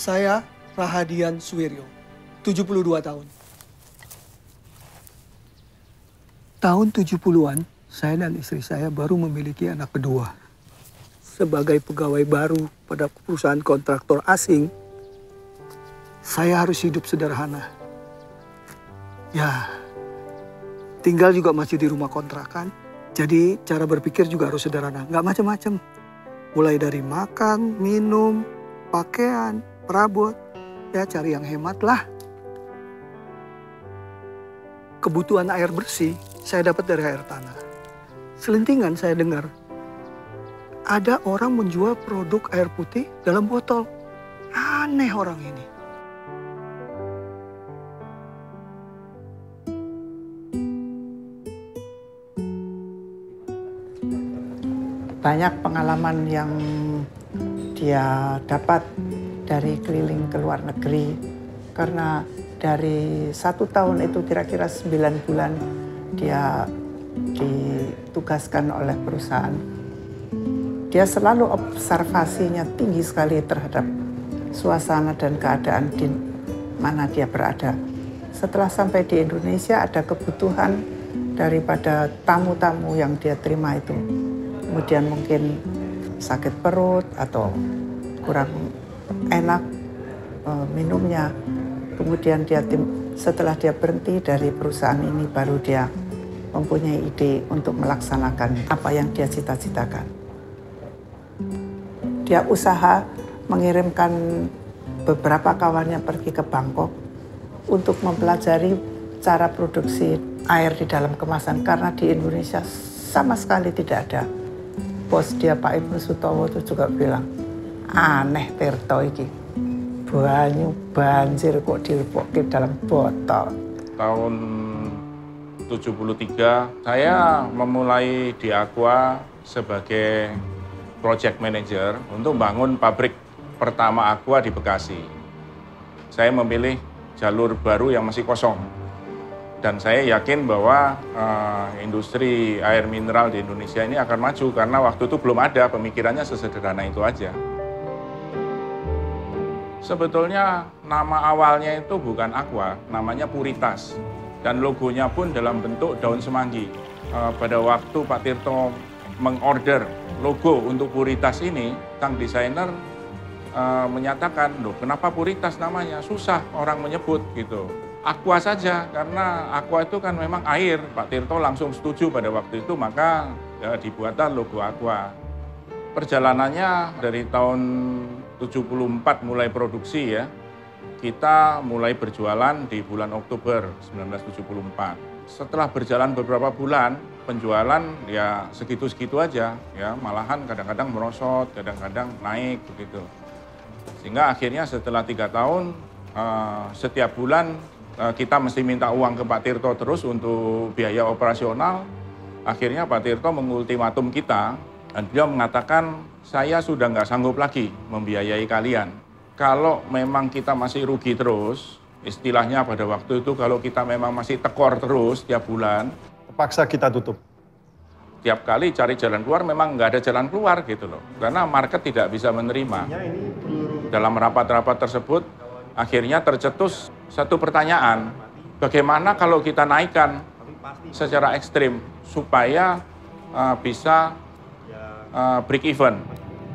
Saya Rahadian Suwiryo, 72 tahun. Tahun 70-an, saya dan istri saya baru memiliki anak kedua. Sebagai pegawai baru pada perusahaan kontraktor asing, saya harus hidup sederhana. Ya, tinggal juga masih di rumah kontrakan, jadi cara berpikir juga harus sederhana, nggak macam-macam. Mulai dari makan, minum, pakaian, perabot, ya cari yang hemat lah. Kebutuhan air bersih saya dapat dari air tanah. Selentingan saya dengar, ada orang menjual produk air putih dalam botol. Aneh orang ini. Banyak pengalaman yang dia dapat dari keliling ke luar negeri, karena dari 1 tahun itu kira-kira 9 bulan dia ditugaskan oleh perusahaan. Dia selalu observasinya tinggi sekali terhadap suasana dan keadaan di mana dia berada. Setelah sampai di Indonesia ada kebutuhan daripada tamu-tamu yang dia terima itu. Kemudian mungkin sakit perut atau kurang enak minumnya. Kemudian setelah dia berhenti dari perusahaan ini, baru dia mempunyai ide untuk melaksanakan apa yang dia cita-citakan. Dia usaha mengirimkan beberapa kawannya pergi ke Bangkok untuk mempelajari cara produksi air di dalam kemasan, karena di Indonesia sama sekali tidak ada. Bos dia, Pak Ibnu Sutowo, itu juga bilang, aneh Tirto iki, banyu banjir kok dilepokke dalam botol. Tahun 73 saya memulai di Aqua sebagai project manager untuk bangun pabrik pertama Aqua di Bekasi. Saya memilih jalur baru yang masih kosong. Dan saya yakin bahwa industri air mineral di Indonesia ini akan maju, karena waktu itu belum ada, pemikirannya sesederhana itu aja. Sebetulnya nama awalnya itu bukan Aqua, namanya Puritas. Dan logonya pun dalam bentuk daun semanggi. Pada waktu Pak Tirto mengorder logo untuk Puritas ini, sang desainer menyatakan, loh kenapa Puritas namanya? Susah orang menyebut gitu. Aqua saja, karena Aqua itu kan memang air. Pak Tirto langsung setuju pada waktu itu, maka dibuatlah logo Aqua. Perjalanannya dari tahun 74 mulai produksi ya. Kita mulai berjualan di bulan Oktober 1974. Setelah berjalan beberapa bulan, penjualan ya segitu-segitu aja ya, malahan kadang-kadang merosot, kadang-kadang naik begitu. Sehingga akhirnya setelah 3 tahun, setiap bulan kita mesti minta uang ke Pak Tirto terus untuk biaya operasional. Akhirnya Pak Tirto mengultimatum kita, dan beliau mengatakan, saya sudah nggak sanggup lagi membiayai kalian. Kalau memang kita masih rugi terus, istilahnya pada waktu itu kalau kita memang masih tekor terus tiap bulan, terpaksa kita tutup. Tiap kali cari jalan keluar memang nggak ada jalan keluar gitu loh. Karena market tidak bisa menerima. Dalam rapat-rapat tersebut, akhirnya tercetus satu pertanyaan, bagaimana kalau kita naikkan secara ekstrim supaya bisa break even?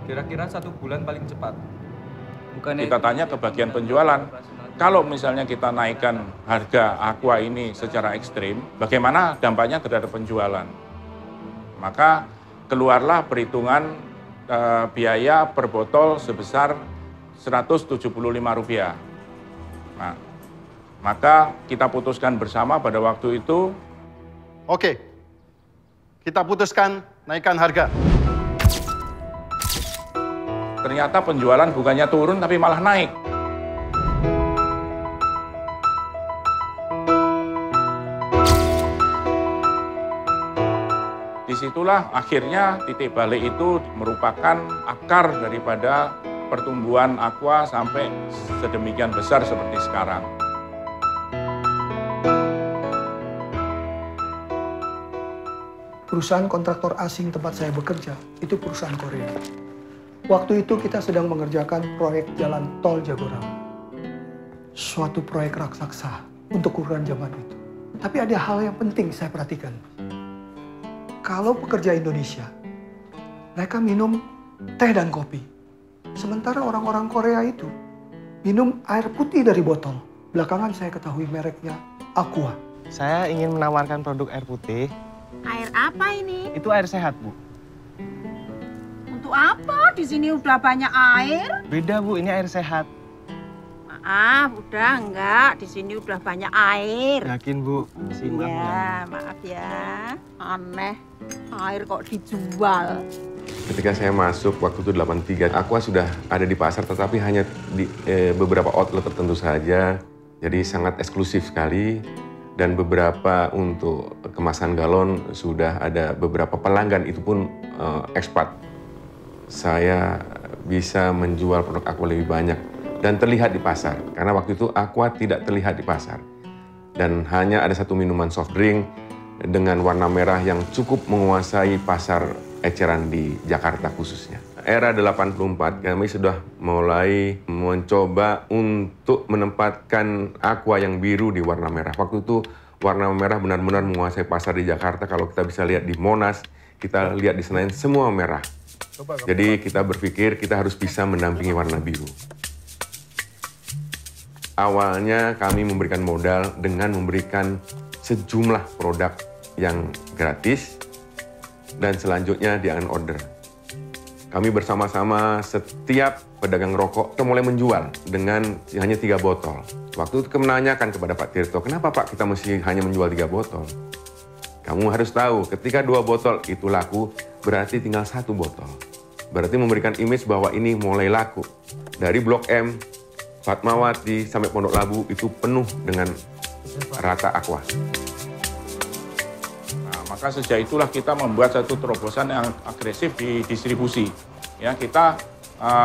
Kira-kira 1 bulan paling cepat. Kita tanya ke bagian penjualan, kalau misalnya kita naikkan harga aqua ini secara ekstrim, bagaimana dampaknya terhadap penjualan? Maka keluarlah perhitungan biaya per botol sebesar Rp175. Nah, maka kita putuskan bersama pada waktu itu. Oke, kita putuskan naikkan harga. Ternyata penjualan bukannya turun tapi malah naik. Disitulah akhirnya titik balik itu merupakan akar daripada pertumbuhan aqua sampai sedemikian besar seperti sekarang. Perusahaan kontraktor asing tempat saya bekerja itu perusahaan Korea. Waktu itu kita sedang mengerjakan proyek jalan tol Jagorawi. Suatu proyek raksasa untuk ukuran zaman itu. Tapi ada hal yang penting saya perhatikan. Kalau pekerja Indonesia, mereka minum teh dan kopi. Sementara orang-orang Korea itu minum air putih dari botol. Belakangan saya ketahui mereknya Aqua. Saya ingin menawarkan produk air putih. Air apa ini? Itu air sehat, Bu. Untuk apa? Di sini udah banyak air. Beda, Bu. Ini air sehat. Maaf, udah enggak. Di sini udah banyak air. Yakin, Bu? Simak, Ya, maaf ya. Aneh, air kok dijual. Ketika saya masuk waktu itu 83, Aqua sudah ada di pasar tetapi hanya di beberapa outlet tertentu saja. Jadi sangat eksklusif sekali. Dan beberapa untuk kemasan galon sudah ada beberapa pelanggan, itu pun ekspat. Saya bisa menjual produk Aqua lebih banyak dan terlihat di pasar. Karena waktu itu Aqua tidak terlihat di pasar. Dan hanya ada satu minuman soft drink dengan warna merah yang cukup menguasai pasar eceran di Jakarta khususnya. Era 84 kami sudah mulai mencoba untuk menempatkan Aqua yang biru di warna merah. Waktu itu warna merah benar-benar menguasai pasar di Jakarta. Kalau kita bisa lihat di Monas, kita lihat di Senayan, semua merah. Jadi kita berpikir kita harus bisa mendampingi warna biru. Awalnya kami memberikan modal dengan memberikan sejumlah produk yang gratis dan selanjutnya di order. Kami bersama-sama setiap pedagang rokok kita mulai menjual dengan hanya 3 botol. Waktu itu kami menanyakan kepada Pak Tirto, kenapa Pak kita mesti hanya menjual 3 botol? Kamu harus tahu, ketika 2 botol itu laku, berarti tinggal 1 botol. Berarti memberikan image bahwa ini mulai laku. Dari Blok M, Fatmawati sampai Pondok Labu itu penuh dengan rata Aqua. Nah, maka sejak itulah kita membuat satu terobosan yang agresif di distribusi. Ya, kita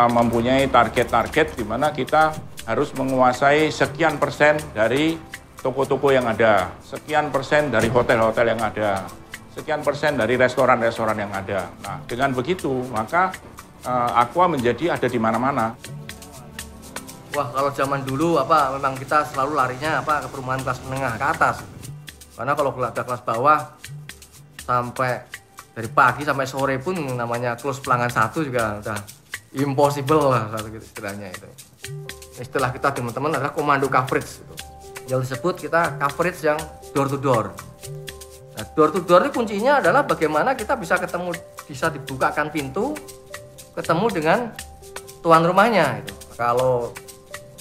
mempunyai target-target di mana kita harus menguasai sekian persen dari toko-toko yang ada, sekian persen dari hotel-hotel yang ada, sekian persen dari restoran-restoran yang ada. Nah, dengan begitu maka Aqua menjadi ada di mana-mana. Wah, kalau zaman dulu memang kita selalu larinya ke perumahan kelas menengah ke atas. Karena kalau ada kelas bawah sampai dari pagi sampai sore pun namanya close pelanggan 1 juga udah impossible lah istilahnya itu. Istilah kita teman-teman adalah komando coverage gitu. Yang disebut kita coverage yang door to door. Nah, door to door itu kuncinya adalah bagaimana kita bisa dibukakan pintu, ketemu dengan tuan rumahnya itu. Kalau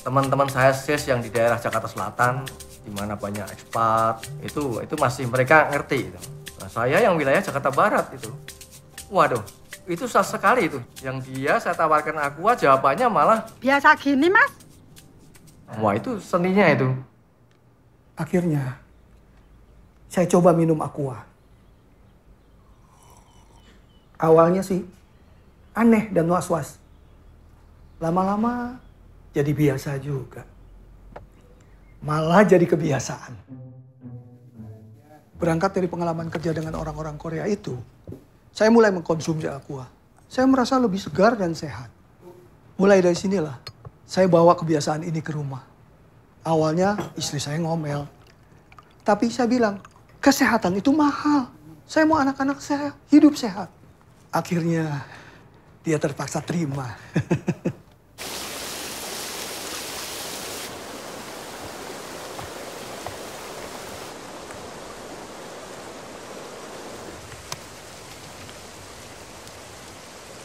teman-teman saya yang di daerah Jakarta Selatan, di mana banyak ekspat, itu masih mereka ngerti. Gitu. Nah, saya yang wilayah Jakarta Barat itu, waduh, itu susah sekali itu. Yang saya tawarkan Aqua, jawabannya malah Biasa gini, Mas. Wah, itu seninya itu. Akhirnya, saya coba minum Aqua. Awalnya sih, aneh dan was-was. Lama-lama, jadi biasa juga. Malah jadi kebiasaan. Berangkat dari pengalaman kerja dengan orang-orang Korea itu, saya mulai mengkonsumsi Aqua. Saya merasa lebih segar dan sehat. Mulai dari sinilah, saya bawa kebiasaan ini ke rumah. Awalnya istri saya ngomel. Tapi saya bilang, kesehatan itu mahal. Saya mau anak-anak saya hidup sehat. Akhirnya, dia terpaksa terima.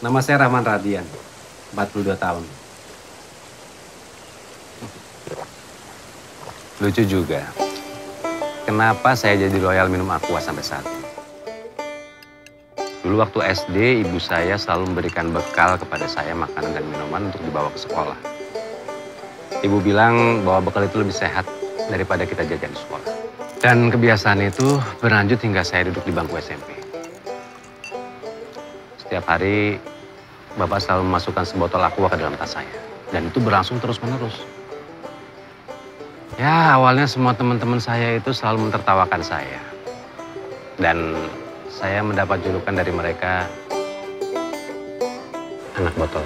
Nama saya Rahman Radian, 42 tahun. Lucu juga. Kenapa saya jadi loyal minum Aqua sampai saat ini? Dulu waktu SD, ibu saya selalu memberikan bekal kepada saya makanan dan minuman untuk dibawa ke sekolah. Ibu bilang bahwa bekal itu lebih sehat daripada kita jajan di sekolah. Dan kebiasaan itu berlanjut hingga saya duduk di bangku SMP. Setiap hari, Bapak selalu memasukkan sebotol Aqua ke dalam tas saya. Dan itu berlangsung terus-menerus. Ya, awalnya semua teman-teman saya itu selalu mentertawakan saya. Dan saya mendapat julukan dari mereka, anak botol.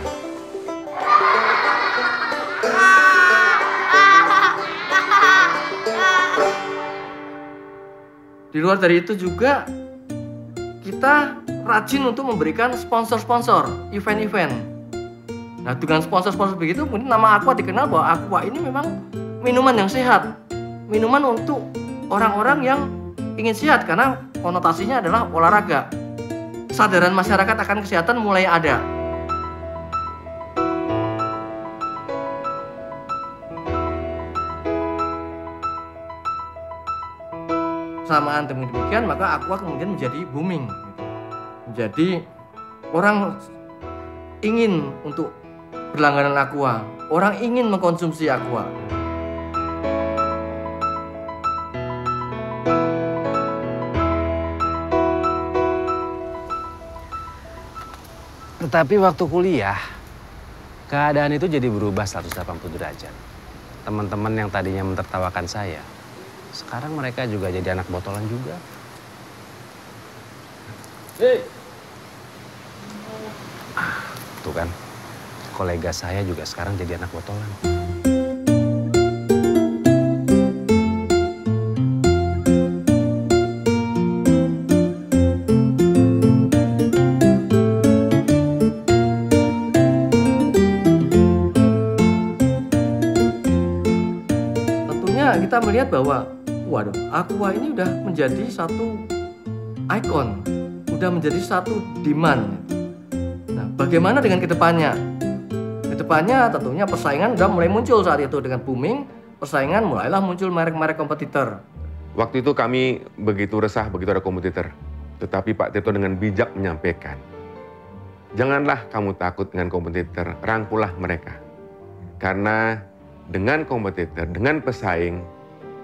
Di luar dari itu juga, kita rajin untuk memberikan sponsor-sponsor, event-event. Nah, dengan sponsor-sponsor begitu, mungkin nama Aqua dikenal bahwa Aqua ini memang minuman yang sehat. Minuman untuk orang-orang yang ingin sehat, karena konotasinya adalah olahraga. Kesadaran masyarakat akan kesehatan mulai ada. Samaan demikian, maka Aqua kemudian menjadi booming. Jadi orang ingin untuk berlangganan Aqua, orang ingin mengkonsumsi Aqua. Tetapi waktu kuliah, keadaan itu jadi berubah 180 derajat. Teman-teman yang tadinya mentertawakan saya, sekarang mereka juga jadi anak botolan juga. Hei! Tuh kan, kolega saya juga sekarang jadi anak botolan. Tentunya kita melihat bahwa, waduh, Aqua ini udah menjadi satu ikon, udah menjadi satu demand. Bagaimana dengan kedepannya? Kedepannya tentunya persaingan udah mulai muncul saat itu dengan booming, persaingan mulailah muncul merek-merek kompetitor. Waktu itu kami begitu resah begitu ada kompetitor. Tetapi Pak Tirto dengan bijak menyampaikan, janganlah kamu takut dengan kompetitor, rangkulah mereka. Karena dengan kompetitor, dengan pesaing,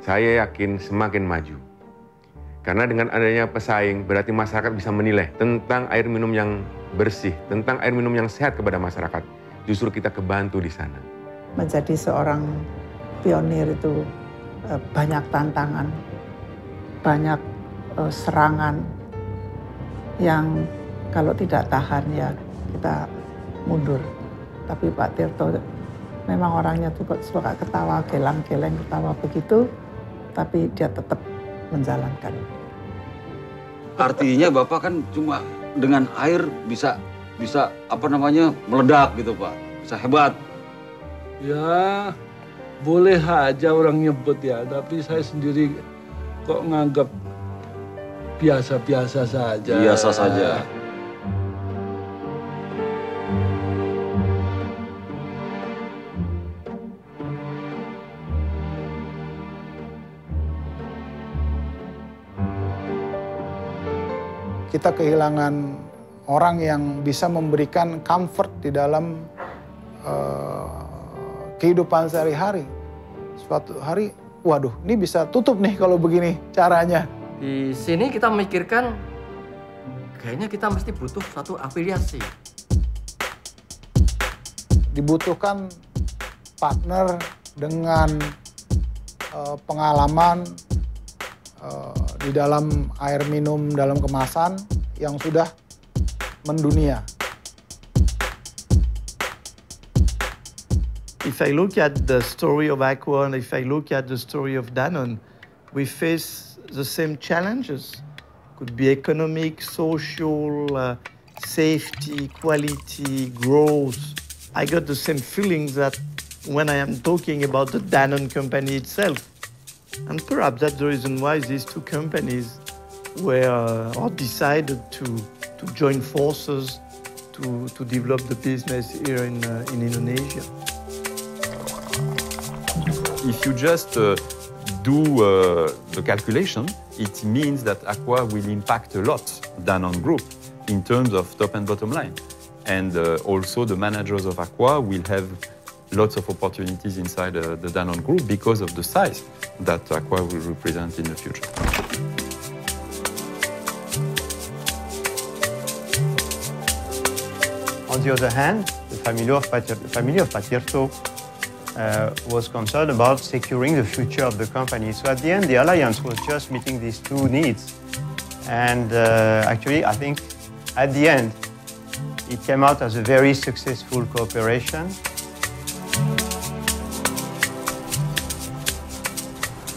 saya yakin semakin maju. Karena dengan adanya pesaing berarti masyarakat bisa menilai tentang air minum yang bersih, tentang air minum yang sehat kepada masyarakat. Justru kita kebantu di sana. Menjadi seorang pionir itu banyak tantangan, banyak serangan yang kalau tidak tahan ya kita mundur. Tapi Pak Tirto memang orangnya tuh suka ketawa, gelang-geleng ketawa begitu, tapi dia tetap menjalankan. Artinya Bapak kan cuma dengan air bisa apa namanya meledak gitu Pak, bisa hebat. Ya, boleh aja orang nyebut ya, tapi saya sendiri kok nganggap biasa-biasa saja. Biasa saja. Kita kehilangan orang yang bisa memberikan comfort di dalam kehidupan sehari-hari. Suatu hari, waduh, ini bisa tutup nih kalau begini caranya. Di sini kita memikirkan, kayaknya kita mesti butuh satu afiliasi. Dibutuhkan partner dengan pengalaman di dalam air minum dalam kemasan yang sudah mendunia. If I look at the story of Aqua and if I look at the story of Danone, we face the same challenges. Could be economic, social, safety, quality, growth. I got the same feelings that when I am talking about the Danone company itself. And perhaps that's the reason why these two companies were or decided to join forces to develop the business here in Indonesia. If you just do the calculation, it means that Aqua will impact a lot Danone Group in terms of top and bottom line. And also the managers of Aqua will have lots of opportunities inside the Danone Group because of the size that Aqua will represent in the future. On the other hand, the family of Patirto was concerned about securing the future of the company. So at the end, the alliance was just meeting these two needs. And actually, I think at the end, it came out as a very successful cooperation.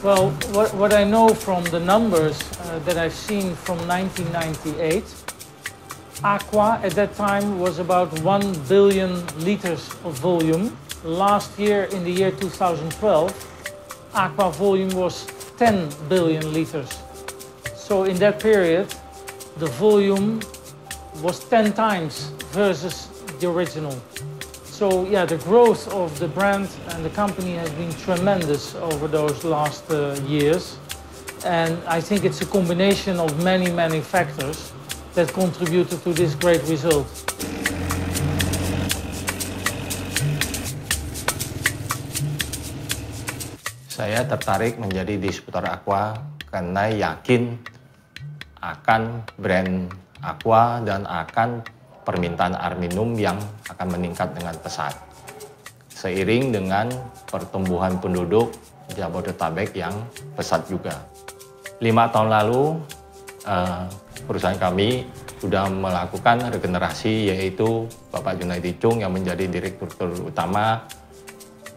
Well, what I know from the numbers that I've seen from 1998, Aqua at that time was about 1 billion liters of volume. Last year, in the year 2012, Aqua volume was 10 billion liters. So in that period, the volume was 10 times versus the original. So yeah, the growth of the brand and the company has been tremendous over those last years. And I think it's a combination of many, many factors that contributed to this great result. Saya tertarik menjadi distributor Aqua karena yakin akan brand Aqua dan akan permintaan air minum yang akan meningkat dengan pesat. Seiring dengan pertumbuhan penduduk Jabodetabek yang pesat juga. 5 tahun lalu, perusahaan kami sudah melakukan regenerasi, yaitu Bapak Junaidi Chung yang menjadi direktur utama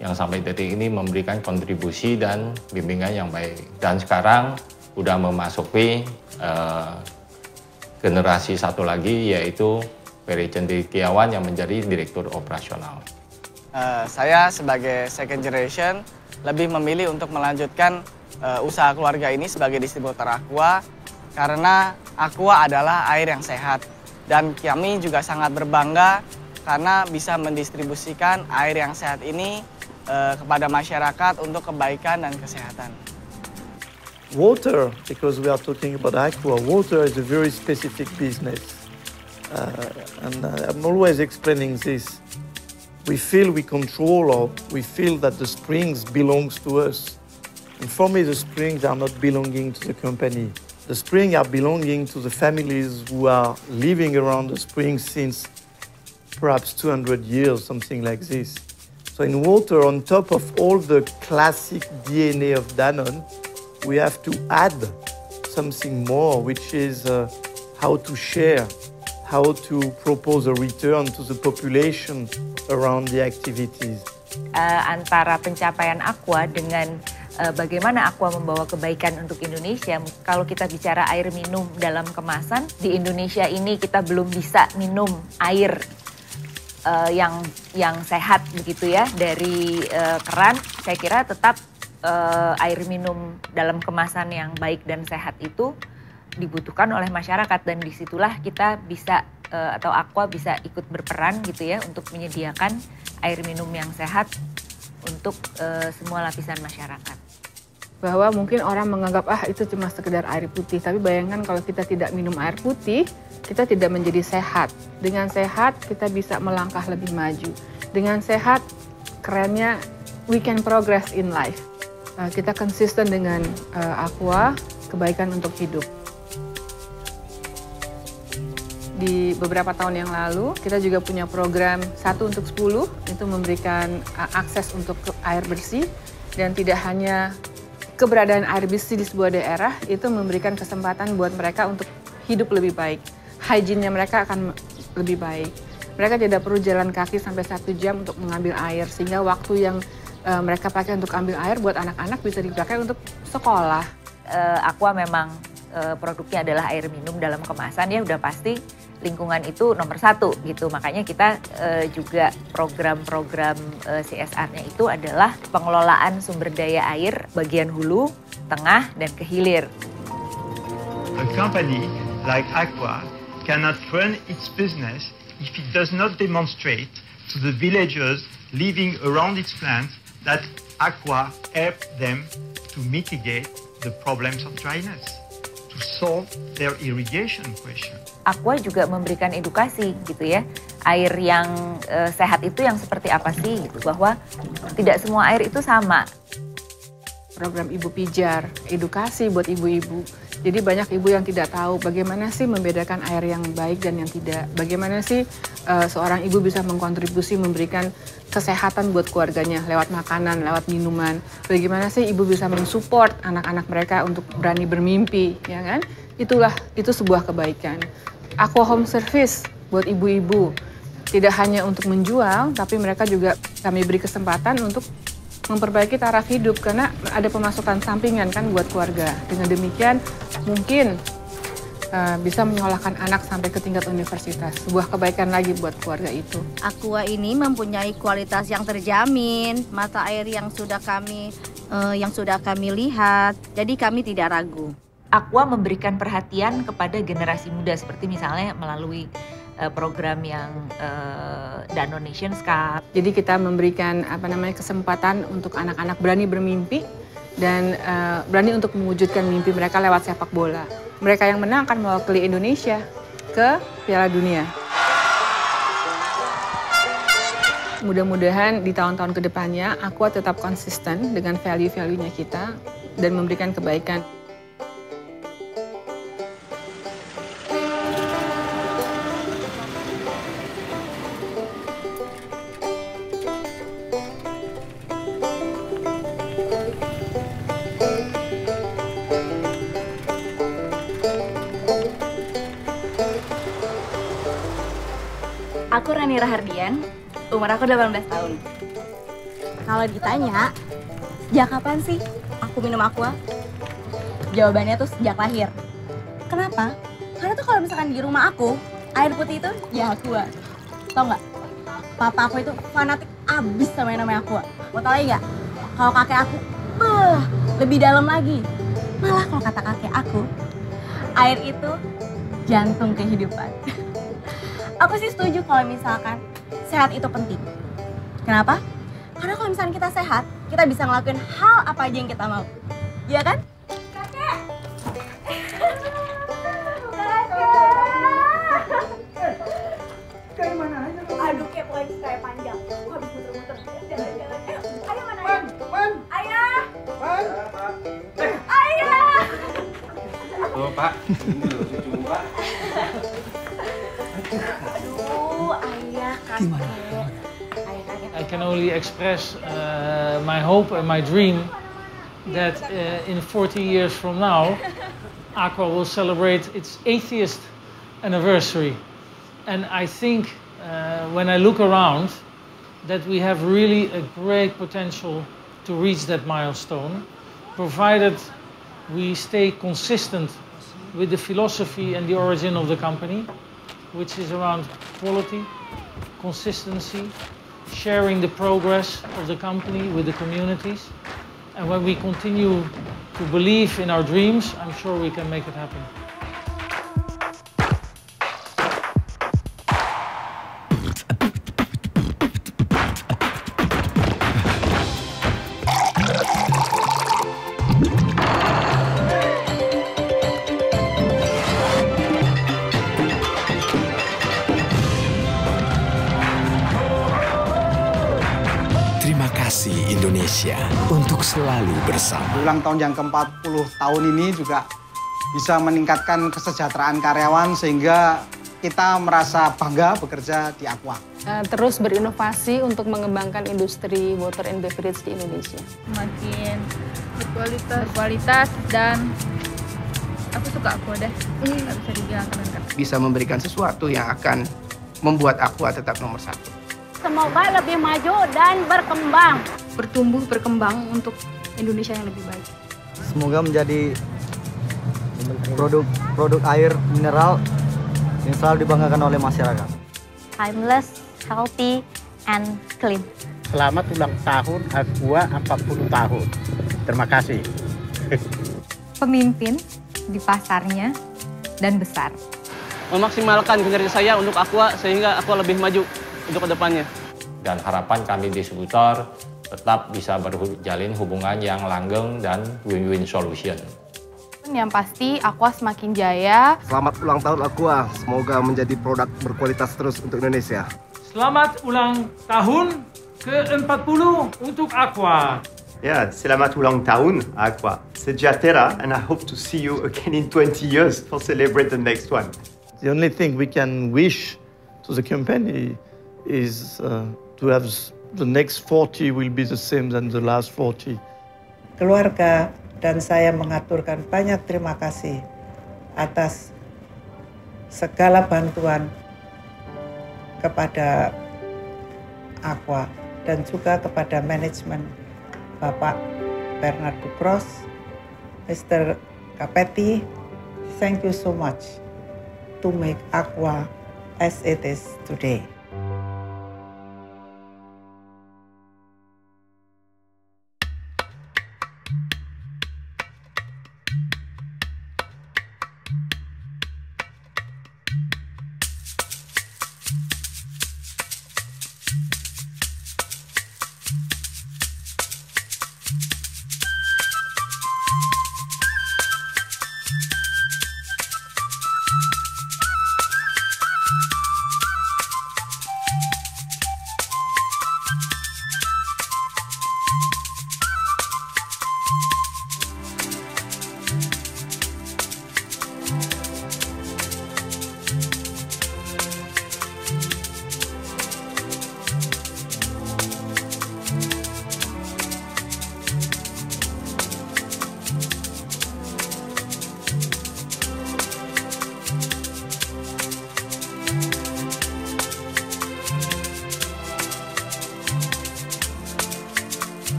yang sampai detik ini memberikan kontribusi dan bimbingan yang baik. Dan sekarang sudah memasuki generasi satu lagi, yaitu Ferry Cendekiawan yang menjadi direktur operasional. Saya sebagai second generation lebih memilih untuk melanjutkan usaha keluarga ini sebagai distributor Aqua karena Aqua adalah air yang sehat dan kami juga sangat berbangga karena bisa mendistribusikan air yang sehat ini kepada masyarakat untuk kebaikan dan kesehatan. Water, because we are talking about Aqua, water is a very specific business. And I'm always explaining this. We feel we control, or we feel that the springs belongs to us. And for me, the springs are not belonging to the company. The springs are belonging to the families who are living around the springs since perhaps 200 years, something like this. So in water, on top of all the classic DNA of Danone, we have to add something more, which is how to share, how to propose a return to the population around the activities. Antara pencapaian Aqua dengan bagaimana Aqua membawa kebaikan untuk Indonesia. Kalau kita bicara air minum dalam kemasan, di Indonesia ini kita belum bisa minum air yang sehat begitu ya dari keran. Saya kira tetap air minum dalam kemasan yang baik dan sehat itu dibutuhkan oleh masyarakat dan disitulah kita bisa atau Aqua bisa ikut berperan gitu ya untuk menyediakan air minum yang sehat untuk semua lapisan masyarakat. Bahwa mungkin orang menganggap itu cuma sekedar air putih, tapi bayangkan kalau kita tidak minum air putih, kita tidak menjadi sehat. Dengan sehat kita bisa melangkah lebih maju. Dengan sehat kerennya we can progress in life. Kita konsisten dengan Aqua, kebaikan untuk hidup. Di beberapa tahun yang lalu, kita juga punya program 1 untuk 10, itu memberikan akses untuk air bersih, dan tidak hanya keberadaan air bersih di sebuah daerah, itu memberikan kesempatan buat mereka untuk hidup lebih baik. Hygiene-nya mereka akan lebih baik. Mereka tidak perlu jalan kaki sampai 1 jam untuk mengambil air, sehingga waktu yang mereka pakai untuk ambil air buat anak-anak bisa dipakai untuk sekolah. Aqua memang produknya adalah air minum dalam kemasan ya, udah pasti lingkungan itu nomor 1 gitu. Makanya kita juga program-program CSR-nya itu adalah pengelolaan sumber daya air bagian hulu, tengah, dan kehilir. A company like Aqua cannot run its business if it does not demonstrate to the villagers living around its plant that Aqua helped them to mitigate the problems of dryness, to solve their irrigation question. Aqua juga memberikan edukasi gitu ya. Air yang sehat itu yang seperti apa sih gitu, bahwa tidak semua air itu sama. Program Ibu Pijar, edukasi buat ibu-ibu. Jadi banyak ibu yang tidak tahu bagaimana sih membedakan air yang baik dan yang tidak. Bagaimana sih seorang ibu bisa mengkontribusi memberikan kesehatan buat keluarganya lewat makanan, lewat minuman. Bagaimana sih ibu bisa mensupport anak-anak mereka untuk berani bermimpi, ya kan? Itu sebuah kebaikan. Aqua Home Service buat ibu-ibu. Tidak hanya untuk menjual, tapi mereka juga kami beri kesempatan untuk memperbaiki taraf hidup karena ada pemasukan sampingan kan buat keluarga. Dengan demikian mungkin bisa menyekolahkan anak sampai ke tingkat universitas. Sebuah kebaikan lagi buat keluarga itu. Aqua ini mempunyai kualitas yang terjamin, mata air yang sudah kami lihat, jadi kami tidak ragu. Aqua memberikan perhatian kepada generasi muda seperti misalnya melalui program yang Danone Nations Cup. Jadi kita memberikan kesempatan untuk anak-anak berani bermimpi dan berani untuk mewujudkan mimpi mereka lewat sepak bola. Mereka yang menang akan mewakili Indonesia ke Piala Dunia. Mudah-mudahan di tahun-tahun kedepannya Aqua tetap konsisten dengan value-value-nya kita dan memberikan kebaikan. Aku Rani Rahardian, umur aku 18 tahun. Kalau ditanya, sejak kapan sih aku minum Aqua? Jawabannya tuh sejak lahir. Kenapa? Karena tuh kalau misalkan di rumah aku, air putih itu ya Aqua. Tau nggak? Papa aku itu fanatik abis sama yang namanya Aqua. Mau tau lagi nggak? Kalau kakek aku, lebih dalam lagi. Malah kalau kata kakek aku, air itu jantung kehidupan. Aku sih setuju kalau misalkan sehat itu penting. Kenapa? Karena kalau misalkan kita sehat, kita bisa ngelakuin hal apa aja yang kita mau. Iya kan? Kakek! Kayak mana aja lu? Aduh, kayak lagi kayak panjang. Aku habis muter-muter. Jalan-jalan. Ayo mana ayah? Ayah! Ayah! Tuh, Pak. Ini loh, cucu Pak. Aduh, ayah kakek. I can only express my hope and my dream that in 40 years from now, Aqua will celebrate its 80th anniversary. And I think when I look around, that we have really a great potential to reach that milestone, provided we stay consistent with the philosophy and the origin of the company, which is around quality, consistency, sharing the progress of the company with the communities. And when we continue to believe in our dreams, I'm sure we can make it happen. Indonesia untuk selalu bersama. Ulang tahun yang ke-40 tahun ini juga bisa meningkatkan kesejahteraan karyawan sehingga kita merasa bangga bekerja di Aqua. Terus berinovasi untuk mengembangkan industri water and beverage di Indonesia. Makin berkualitas dan aku suka Aqua deh. Nggak bisa dibilang keren. Bisa memberikan sesuatu yang akan membuat Aqua tetap nomor 1. Semoga lebih maju dan berkembang. Bertumbuh, berkembang untuk Indonesia yang lebih baik. Semoga menjadi produk air mineral yang selalu dibanggakan oleh masyarakat. Timeless, healthy, and clean. Selamat ulang tahun Aqua 40 tahun. Terima kasih. Pemimpin di pasarnya dan besar. memaksimalkan kinerja saya untuk Aqua sehingga Aqua lebih maju untuk kedepannya. Dan harapan kami distributor tetap bisa berjalin hubungan yang langgeng dan win-win solution. Yang pasti Aqua semakin jaya. Selamat ulang tahun Aqua, semoga menjadi produk berkualitas terus untuk Indonesia. Selamat ulang tahun ke-40 untuk Aqua. Yeah, selamat ulang tahun, Aqua. Sejahtera, and I hope to see you again in 20 years for celebrate the next one. The only thing we can wish to the company is to have the next 40 will be the same than the last 40. Keluarga dan saya mengaturkan banyak terima kasih atas segala bantuan kepada Aqua dan juga kepada manajemen Bapak Bernard Ducros, Mr. Capetti. Thank you so much to make Aqua as it is today.